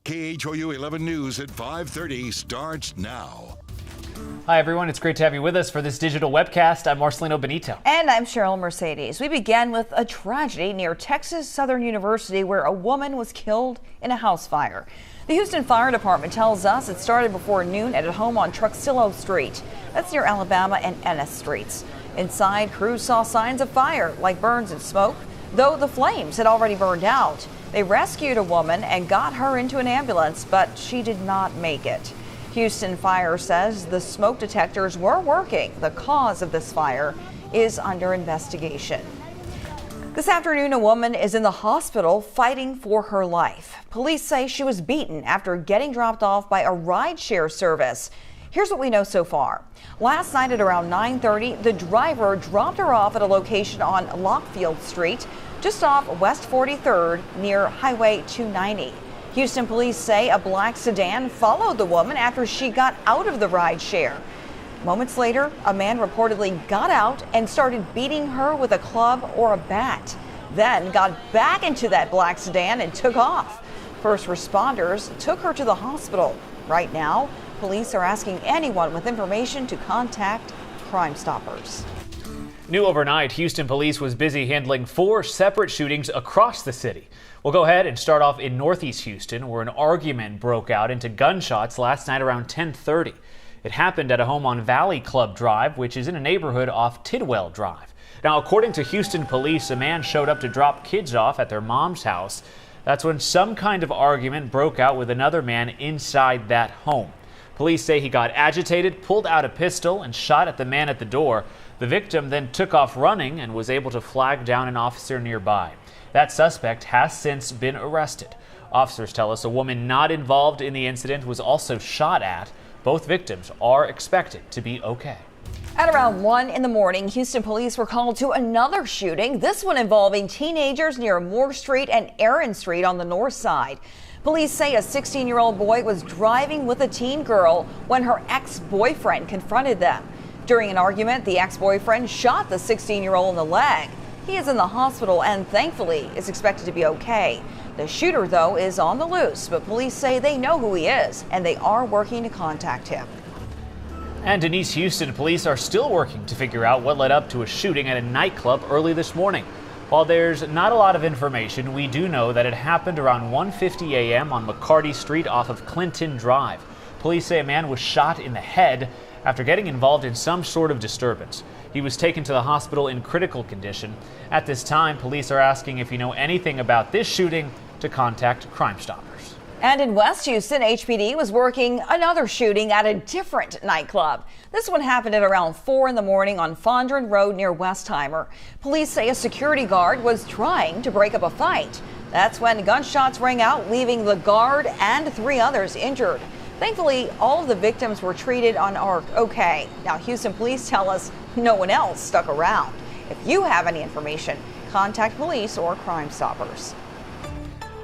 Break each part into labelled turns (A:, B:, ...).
A: KHOU 11 News at 5:30 starts now.
B: Hi, everyone. It's great to have you with us for this digital webcast. I'm Marcelino Benito.
C: And I'm Cheryl Mercedes. We began with a tragedy near Texas Southern University where a woman was killed in a house fire. The Houston Fire Department tells us it started before noon at a home on Truxillo Street. That's near Alabama and Ennis Streets. Inside, crews saw signs of fire, like burns and smoke, though the flames had already burned out. They rescued a woman and got her into an ambulance, but she did not make it. Houston Fire says the smoke detectors were working. The cause of this fire is under investigation. This afternoon, a woman is in the hospital fighting for her life. Police say she was beaten after getting dropped off by a rideshare service. Here's what we know so far. Last night at around 9:30, the driver dropped her off at a location on Lockfield Street, just off West 43rd near Highway 290. Houston police say a black sedan followed the woman after she got out of the rideshare. Moments later, a man reportedly got out and started beating her with a club or a bat, then got back into that black sedan and took off. First responders took her to the hospital. Right now, police are asking anyone with information to contact Crime Stoppers.
B: New overnight, Houston police was busy handling 4 separate shootings across the city. We'll go ahead and start off in Northeast Houston, where an argument broke out into gunshots last night around 10:30. It happened at a home on Valley Club Drive, which is in a neighborhood off Tidwell Drive. Now, according to Houston police, a man showed up to drop kids off at their mom's house. That's when some kind of argument broke out with another man inside that home. Police say he got agitated, pulled out a pistol, and shot at the man at the door. The victim then took off running and was able to flag down an officer nearby. That suspect has since been arrested. Officers tell us a woman not involved in the incident was also shot at. Both victims are expected to be okay.
C: At around 1 in the morning, Houston police were called to another shooting, this one involving teenagers near Moore Street and Aaron Street on the north side. Police say a 16-year-old boy was driving with a teen girl when her ex-boyfriend confronted them. During an argument, the ex-boyfriend shot the 16-year-old in the leg. He is in the hospital and thankfully is expected to be okay. The shooter, though, is on the loose, but police say they know who he is and they are working to contact him.
B: And in East Houston, police are still working to figure out what led up to a shooting at a nightclub early this morning. While there's not a lot of information, we do know that it happened around 1:50 a.m. on McCarty Street off of Clinton Drive. Police say a man was shot in the head after getting involved in some sort of disturbance. He was taken to the hospital in critical condition. At this time, police are asking if you know anything about this shooting to contact Crime Stoppers.
C: And in West Houston, HPD was working another shooting at a different nightclub. This one happened at around 4 in the morning on Fondren Road near Westheimer. Police say a security guard was trying to break up a fight. That's when gunshots rang out, leaving the guard and 3 others injured. Thankfully, all of the victims were treated and are okay. Now, Houston police tell us no one else stuck around. If you have any information, contact police or Crime Stoppers.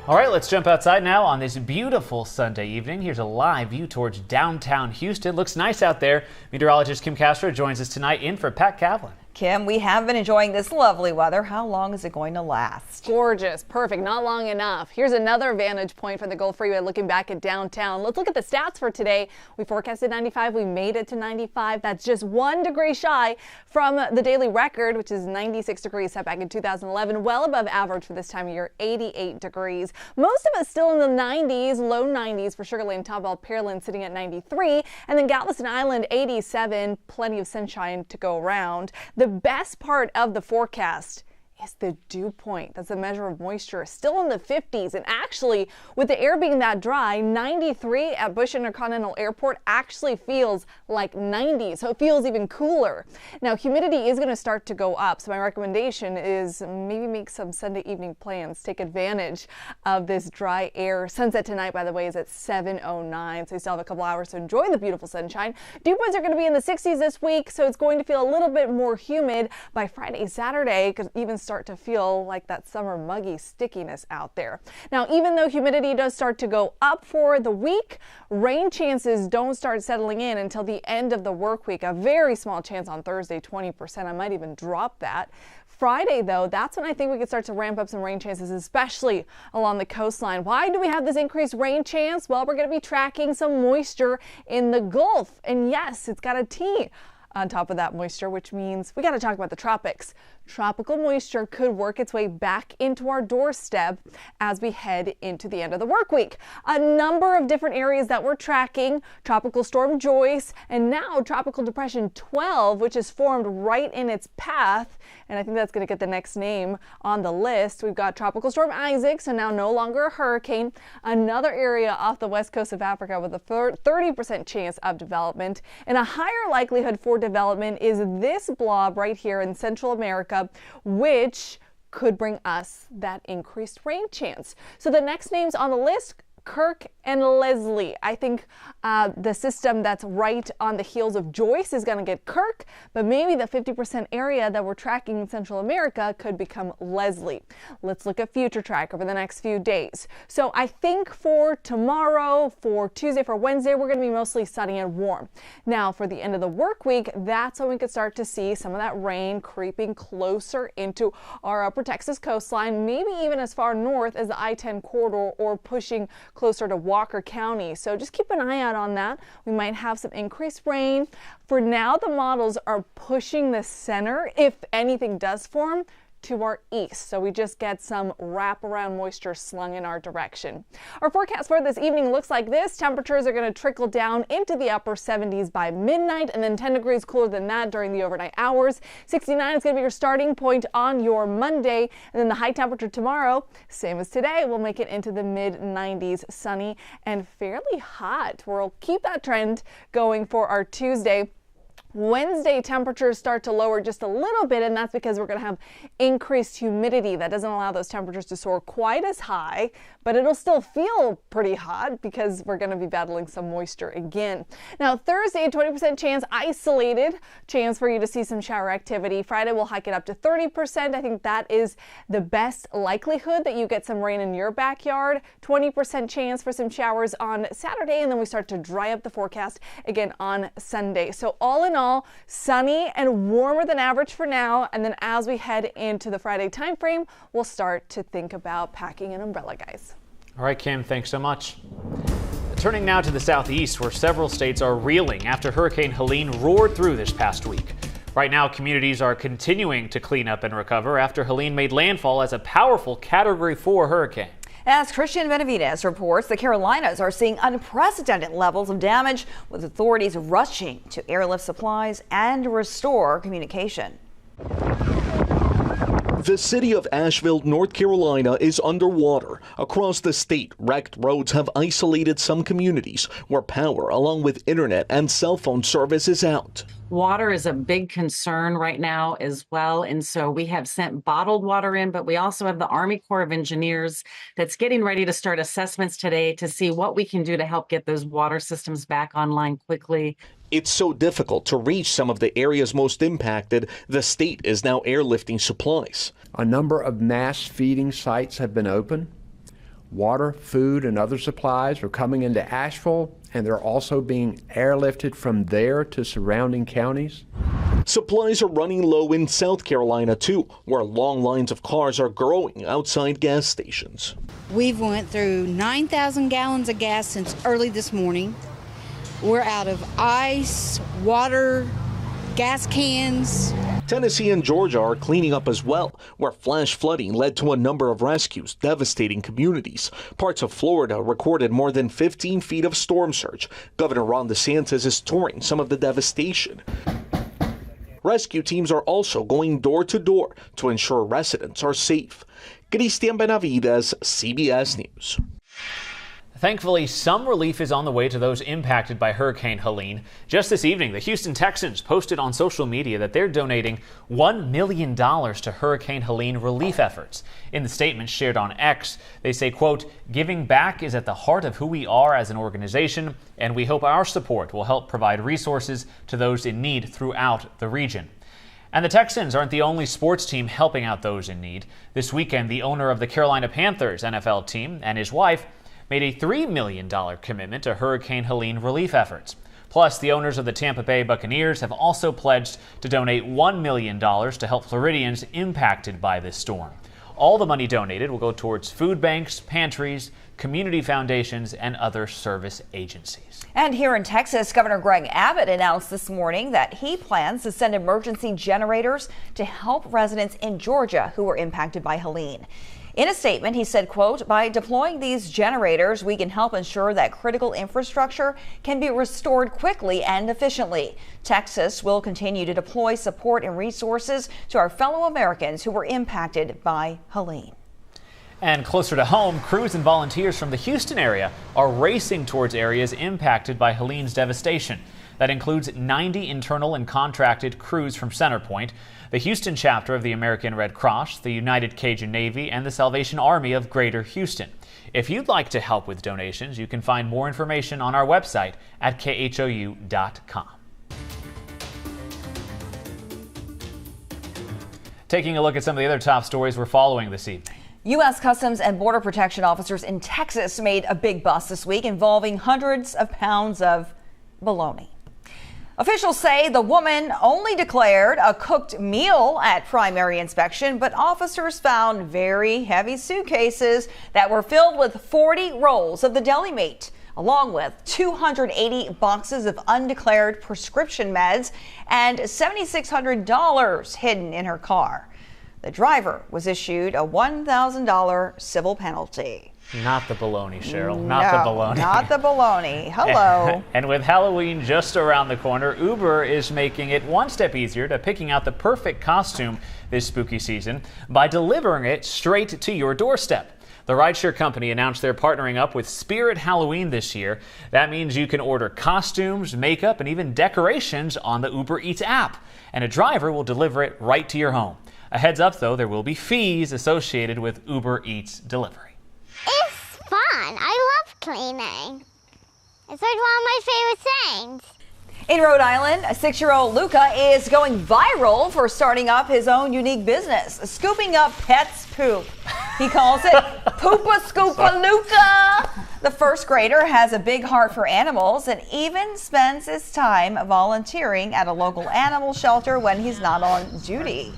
B: All right, let's jump outside now on this beautiful Sunday evening. Here's a live view towards downtown Houston. Looks nice out there. Meteorologist Kim Castro joins us tonight in for Pat Kavlin.
C: Kim, we have been enjoying this lovely weather. How long is it going to last?
D: Gorgeous, perfect, not long enough. Here's another vantage point from the Gulf Freeway looking back at downtown. Let's look at the stats for today. We forecasted 95, we made it to 95. That's just 1 degree shy from the daily record, which is 96 degrees set back in 2011, well above average for this time of year, 88 degrees. Most of us still in the 90s, low 90s for Sugar Land, Tomball, Pearland sitting at 93, and then Galveston Island 87, plenty of sunshine to go around. The best part of the forecast is the dew point. That's a measure of moisture, still in the 50s. And actually, with the air being that dry, 93 at Bush Intercontinental Airport actually feels like 90, so it feels even cooler. Now, humidity is going to start to go up, so my recommendation is maybe make some Sunday evening plans. Take advantage of this dry air. Sunset tonight, by the way, is at 7:09, so you still have a couple hours to enjoy the beautiful sunshine. Dew points are going to be in the 60s this week, so it's going to feel a little bit more humid by Friday, Saturday, because even start to feel like that summer muggy stickiness out there. Now, even though humidity does start to go up for the week, rain chances don't start settling in until the end of the work week. A very small chance on Thursday, 20%. I might even drop that. Friday, though, that's when I think we could start to ramp up some rain chances, especially along the coastline. Why do we have this increased rain chance? Well, we're going to be tracking some moisture in the Gulf. And yes, it's got a T on top of that moisture, which means we got to talk about the tropics. Tropical moisture could work its way back into our doorstep as we head into the end of the work week. A number of different areas that we're tracking: Tropical Storm Joyce and now Tropical Depression 12, which is formed right in its path. And I think that's going to get the next name on the list. We've got Tropical Storm Isaac, so now no longer a hurricane. Another area off the west coast of Africa with a 30% chance of development. And a higher likelihood for development is this blob right here in Central America, which could bring us that increased rain chance. So the next names on the list: Kirk and Leslie. I think the system that's right on the heels of Joyce is going to get Kirk, but maybe the 50% area that we're tracking in Central America could become Leslie. Let's look at future track over the next few days. So I think for tomorrow, for Tuesday, for Wednesday, we're going to be mostly sunny and warm. Now for the end of the work week, that's when we could start to see some of that rain creeping closer into our upper Texas coastline, maybe even as far north as the I-10 corridor or pushing closer to Walker County. So just keep an eye out on that. We might have some increased rain. For now, the models are pushing the center, if anything does form, to our east. So we just get some wraparound moisture slung in our direction. Our forecast for this evening looks like this. Temperatures are going to trickle down into the upper 70s by midnight, and then 10 degrees cooler than that during the overnight hours. 69 is going to be your starting point on your Monday, and then the high temperature tomorrow, same as today, will make it into the mid 90s, sunny and fairly hot. We'll keep that trend going for our Tuesday. Wednesday, temperatures start to lower just a little bit, and that's because we're going to have increased humidity. That doesn't allow those temperatures to soar quite as high, but it'll still feel pretty hot because we're going to be battling some moisture again. Now, Thursday, 20% chance, isolated chance for you to see some shower activity. Friday, we'll hike it up to 30%. I think that is the best likelihood that you get some rain in your backyard. 20% chance for some showers on Saturday, and then we start to dry up the forecast again on Sunday. So all in all, sunny and warmer than average for now, and then as we head into the Friday time frame, we'll start to think about packing an umbrella, guys.
B: All right, Kim, thanks so much. Turning now to the southeast, where several states are reeling after Hurricane Helene roared through this past week. Right now, communities are continuing to clean up and recover after Helene made landfall as a powerful Category 4 hurricane.
C: As Christian Benavides reports, the Carolinas are seeing unprecedented levels of damage, with authorities rushing to airlift supplies and restore communication.
E: The city of Asheville, North Carolina is underwater. Across the state, wrecked roads have isolated some communities where power, along with internet and cell phone service, is out.
F: Water is a big concern right now as well, and so we have sent bottled water in, but we also have the Army Corps of Engineers that's getting ready to start assessments today to see what we can do to help get those water systems back online quickly.
E: It's so difficult to reach some of the areas most impacted, the state is now airlifting supplies.
G: A number of mass feeding sites have been opened. Water, food, and other supplies are coming into Asheville, and they're also being airlifted from there to surrounding counties.
E: Supplies are running low in South Carolina, too, where long lines of cars are growing outside gas stations.
H: We've went through 9,000 gallons of gas since early this morning. We're out of ice, water, gas cans.
E: Tennessee and Georgia are cleaning up as well, where flash flooding led to a number of rescues, devastating communities. Parts of Florida recorded more than 15 feet of storm surge. Governor Ron DeSantis is touring some of the devastation. Rescue teams are also going door to door to ensure residents are safe. Christian Benavides, CBS News.
B: Thankfully, some relief is on the way to those impacted by Hurricane Helene. Just this evening, the Houston Texans posted on social media that they're donating $1 million to Hurricane Helene relief efforts. In the statement shared on X, they say, quote, "Giving back is at the heart of who we are as an organization, and we hope our support will help provide resources to those in need throughout the region." And the Texans aren't the only sports team helping out those in need. This weekend, the owner of the Carolina Panthers NFL team and his wife made a $3 million commitment to Hurricane Helene relief efforts. Plus, the owners of the Tampa Bay Buccaneers have also pledged to donate $1 million to help Floridians impacted by this storm. All the money donated will go towards food banks, pantries, community foundations, and other service agencies.
C: And here in Texas, Governor Greg Abbott announced this morning that he plans to send emergency generators to help residents in Georgia who were impacted by Helene. In a statement, he said, quote, "By deploying these generators, we can help ensure that critical infrastructure can be restored quickly and efficiently. Texas will continue to deploy support and resources to our fellow Americans who were impacted by Helene."
B: And closer to home, crews and volunteers from the Houston area are racing towards areas impacted by Helene's devastation. That includes 90 internal and contracted crews from Centerpoint, the Houston chapter of the American Red Cross, the United Cajun Navy, and the Salvation Army of Greater Houston. If you'd like to help with donations, you can find more information on our website at KHOU.com. Taking a look at some of the other top stories we're following this evening.
C: U.S. Customs and Border Protection officers in Texas made a big bust this week involving hundreds of pounds of bologna. Officials say the woman only declared a cooked meal at primary inspection, but officers found very heavy suitcases that were filled with 40 rolls of the deli meat, along with 280 boxes of undeclared prescription meds and $7,600 hidden in her car. The driver was issued a $1,000 civil penalty.
B: Not the bologna, Cheryl. Not the bologna.
C: Not the bologna. Hello.
B: And with Halloween just around the corner, Uber is making it one step easier to picking out the perfect costume this spooky season by delivering it straight to your doorstep. The rideshare company announced they're partnering up with Spirit Halloween this year. That means you can order costumes, makeup, and even decorations on the Uber Eats app, and a driver will deliver it right to your home. A heads up, though, there will be fees associated with Uber Eats delivery.
I: It's fun. I love cleaning. It's like one of my favorite things.
C: In Rhode Island, a 6-year-old Luca is going viral for starting up his own unique business, scooping up pets' poop. He calls it Poopa Scoopa Luca. The first grader has a big heart for animals and even spends his time volunteering at a local animal shelter when he's not on duty.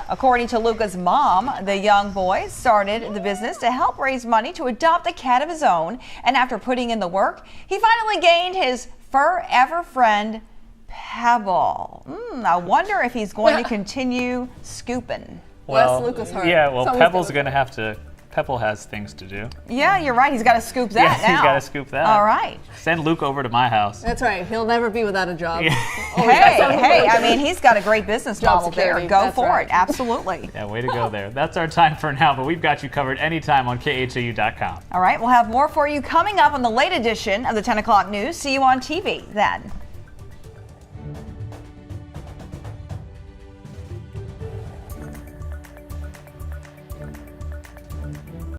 C: According to Luca's mom, the young boy started the business to help raise money to adopt a cat of his own, and after putting in the work, he finally gained his forever friend, Pebble. I wonder if he's going to continue scooping.
B: Well,
D: Lucas heart.
B: yeah, well, Pebble's going to have to. Pebble has things to do.
C: Yeah, you're right. He's got to scoop that now.
B: He's got to scoop that.
C: All right.
B: Send Luke over to my house.
D: That's right. He'll never be without a job.
C: Hey, I mean, he's got a great business model there. Go
D: That's
C: for
D: right.
C: it. Absolutely.
B: Yeah, way to go there. That's our time for now, but we've got you covered anytime on KHOU.com.
C: All right, we'll have more for you coming up on the late edition of the 10 o'clock news. See you on TV then.